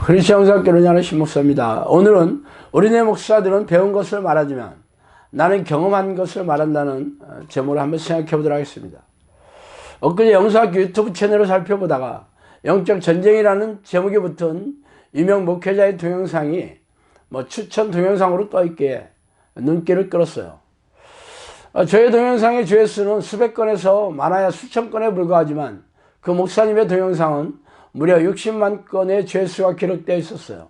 크리스천사 교련하는 신목사입니다. 오늘은 우리네 목사들은 배운 것을 말하지만 나는 경험한 것을 말한다는 제목으로 한번 생각해 보도록 하겠습니다. 엊그제 영사학교 유튜브 채널을 살펴보다가 영적 전쟁이라는 제목이 붙은 유명 목회자의 동영상이 추천 동영상으로 떠있기에 눈길을 끌었어요. 저의 동영상의 조회수는 수백 건에서 많아야 수천 건에 불과하지만 그 목사님의 동영상은 무려 60만 건의 조회수가 기록되어 있었어요.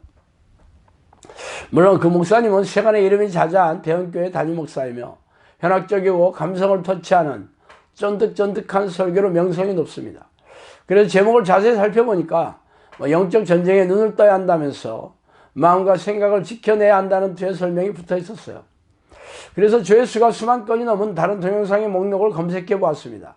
물론 그 목사님은 세간에 이름이 자자한 대형교회 담임 목사이며 현학적이고 감성을 터치하는 쫀득쫀득한 설교로 명성이 높습니다. 그래서 제목을 자세히 살펴보니까 영적 전쟁에 눈을 떠야 한다면서 마음과 생각을 지켜내야 한다는 뒤에 설명이 붙어 있었어요. 그래서 조회수가 수만 건이 넘은 다른 동영상의 목록을 검색해 보았습니다.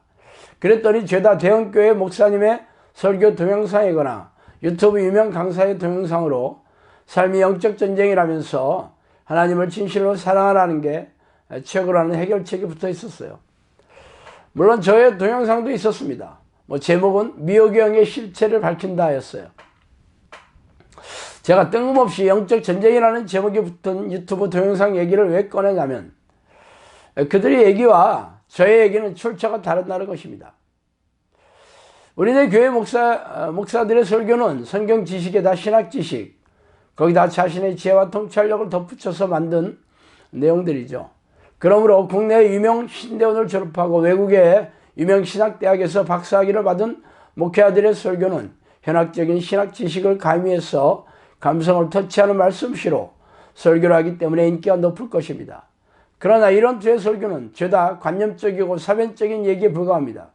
그랬더니 죄다 대형교회 목사님의 설교 동영상이거나 유튜브 유명 강사의 동영상으로 삶이 영적 전쟁이라면서 하나님을 진실로 사랑하라는 게 최고라는 해결책이 붙어 있었어요. 물론 저의 동영상도 있었습니다. 제목은 미호경의 실체를 밝힌다 였어요. 제가 뜬금없이 영적 전쟁이라는 제목이 붙은 유튜브 동영상 얘기를 왜 꺼내냐면 그들의 얘기와 저의 얘기는 출처가 다르다는 것입니다. 우리네 교회 목사들의 설교는 성경 지식에다 신학 지식, 거기다 자신의 지혜와 통찰력을 덧붙여서 만든 내용들이죠. 그러므로 국내 유명 신대원을 졸업하고 외국의 유명 신학대학에서 박사학위를 받은 목회자들의 설교는 현학적인 신학 지식을 가미해서 감성을 터치하는 말씀씨로 설교를 하기 때문에 인기가 높을 것입니다. 그러나 이런 주의 설교는 죄다 관념적이고 사변적인 얘기에 불과합니다.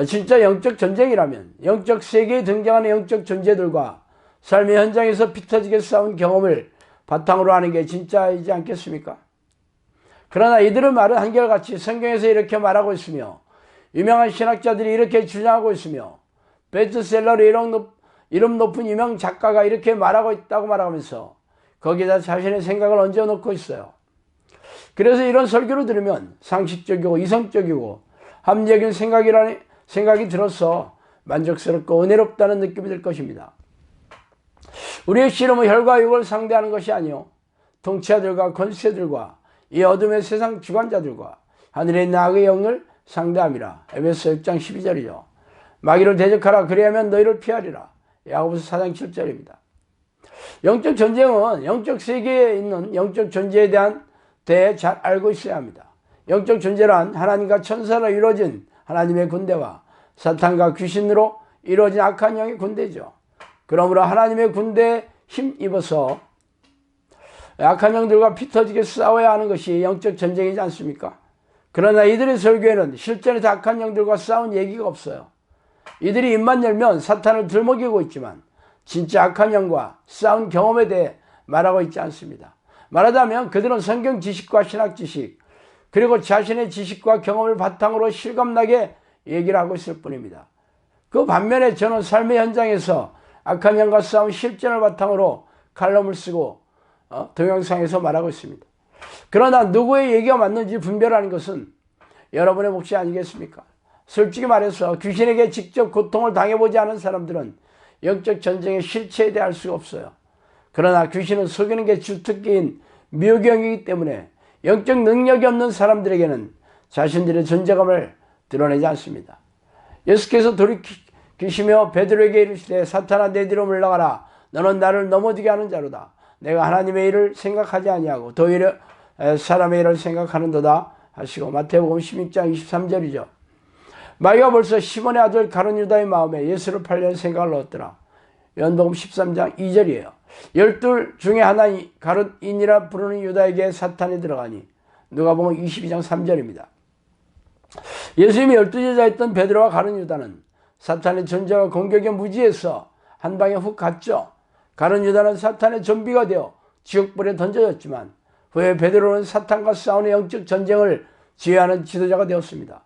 진짜 영적 전쟁이라면 영적 세계에 등장하는 영적 존재들과 삶의 현장에서 피 터지게 싸운 경험을 바탕으로 하는 게 진짜이지 않겠습니까? 그러나 이들의 말은 한결같이 성경에서 이렇게 말하고 있으며 유명한 신학자들이 이렇게 주장하고 있으며 베스트셀러로 이름 높은 유명 작가가 이렇게 말하고 있다고 말하면서 거기다 자신의 생각을 얹어놓고 있어요. 그래서 이런 설교를 들으면 상식적이고 이성적이고 합리적인 생각이 들어서 만족스럽고 은혜롭다는 느낌이 들 것입니다. 우리의 씨름은 혈과 육을 상대하는 것이 아니요 통치자들과 권세들과 이 어둠의 세상 주관자들과 하늘에 있는 악의 영을 상대함이라. 에베소 6장 12절이죠. 마귀를 대적하라. 그리하면 너희를 피하리라. 야고보서 4장 7절입니다. 영적 전쟁은 영적 세계에 있는 영적 존재에 대해 잘 알고 있어야 합니다. 영적 존재란 하나님과 천사로 이루어진 하나님의 군대와 사탄과 귀신으로 이루어진 악한 영의 군대죠. 그러므로 하나님의 군대에 힘입어서 악한 영들과 피 터지게 싸워야 하는 것이 영적 전쟁이지 않습니까? 그러나 이들의 설교에는 실전에서 악한 영들과 싸운 얘기가 없어요. 이들이 입만 열면 사탄을 들먹이고 있지만 진짜 악한 영과 싸운 경험에 대해 말하고 있지 않습니다. 말하자면 그들은 성경 지식과 신학 지식 그리고 자신의 지식과 경험을 바탕으로 실감나게 얘기를 하고 있을 뿐입니다. 그 반면에 저는 삶의 현장에서 악한 영과 싸운 실전을 바탕으로 칼럼을 쓰고 동영상에서 말하고 있습니다. 그러나 누구의 얘기가 맞는지 분별하는 것은 여러분의 몫이 아니겠습니까? 솔직히 말해서 귀신에게 직접 고통을 당해보지 않은 사람들은 영적 전쟁의 실체에 대해 알 수가 없어요. 그러나 귀신은 속이는 게 주특기인 미호경이기 때문에 영적 능력이 없는 사람들에게는 자신들의 존재감을 드러내지 않습니다. 예수께서 돌이키시며 베드로에게 이르시되 사탄아 내 뒤로 물러가라. 너는 나를 넘어지게 하는 자로다. 내가 하나님의 일을 생각하지 아니하고 도리어 사람의 일을 생각하는도다 하시고. 마태복음 16장 23절이죠. 마귀가 벌써 시몬의 아들 가룟 유다의 마음에 예수를 팔려는 생각을 넣었더라. 요한복음 13장 2절이에요. 12 중에 하나인 가룟인이라 부르는 유다에게 사탄이 들어가니. 누가복음 22장 3절입니다. 예수님이 12제자였던 베드로와 가룟 유다는 사탄의 존재와 공격에 무지해서 한 방에 훅 갔죠. 가룟 유다는 사탄의 좀비가 되어 지옥불에 던져졌지만 후에 베드로는 사탄과 싸우는 영적 전쟁을 지휘하는 지도자가 되었습니다.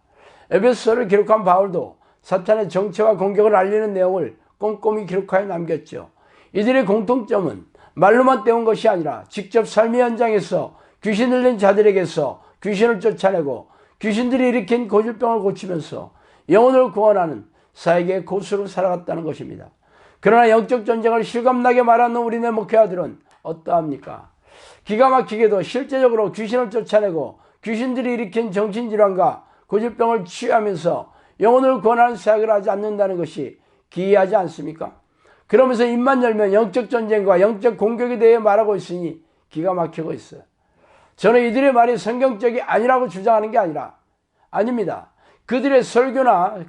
에베소서를 기록한 바울도 사탄의 정체와 공격을 알리는 내용을 꼼꼼히 기록하여 남겼죠. 이들의 공통점은 말로만 때운 것이 아니라 직접 삶의 현장에서 귀신 들린 자들에게서 귀신을 쫓아내고 귀신들이 일으킨 고질병을 고치면서 영혼을 구원하는 사역의 고수로 살아갔다는 것입니다. 그러나 영적 전쟁을 실감나게 말하는 우리네 목회자들은 어떠합니까? 기가 막히게도 실제적으로 귀신을 쫓아내고 귀신들이 일으킨 정신질환과 고질병을 치유하면서 영혼을 구원하는 사역을 하지 않는다는 것이 기이하지 않습니까? 그러면서 입만 열면 영적 전쟁과 영적 공격에 대해 말하고 있으니 기가 막히고 있어요. 저는 이들의 말이 성경적이 아니라고 주장하는 게 아닙니다. 그들의 설교나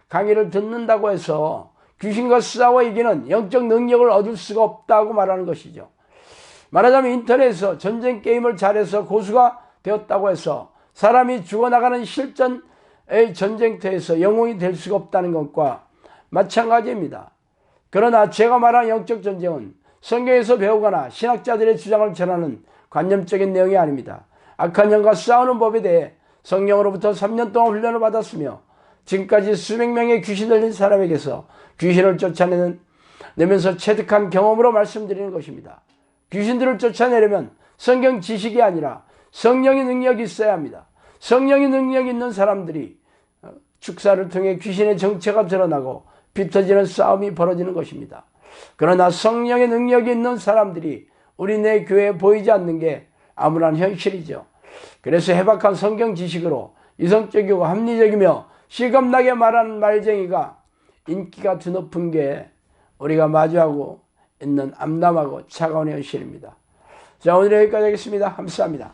강의를 듣는다고 해서 귀신과 싸워 이기는 영적 능력을 얻을 수가 없다고 말하는 것이죠. 말하자면 인터넷에서 전쟁 게임을 잘해서 고수가 되었다고 해서 사람이 죽어나가는 실전의 전쟁터에서 영웅이 될 수가 없다는 것과 마찬가지입니다. 그러나 제가 말하는 영적 전쟁은 성경에서 배우거나 신학자들의 주장을 전하는 관념적인 내용이 아닙니다. 악한 영과 싸우는 법에 대해 성령으로부터 3년 동안 훈련을 받았으며 지금까지 수백 명의 귀신 들린 사람에게서 귀신을 쫓아내면서 체득한 경험으로 말씀드리는 것입니다. 귀신들을 쫓아내려면 성경 지식이 아니라 성령의 능력이 있어야 합니다. 성령의 능력이 있는 사람들이 축사를 통해 귀신의 정체가 드러나고 빗어지는 싸움이 벌어지는 것입니다. 그러나 성령의 능력이 있는 사람들이 우리네 교회에 보이지 않는 게 암울한 현실이죠. 그래서 해박한 성경 지식으로 이성적이고 합리적이며 실감나게 말하는 말쟁이가 인기가 드높은 게 우리가 마주하고 있는 암담하고 차가운 현실입니다. 자, 오늘 여기까지 하겠습니다. 감사합니다.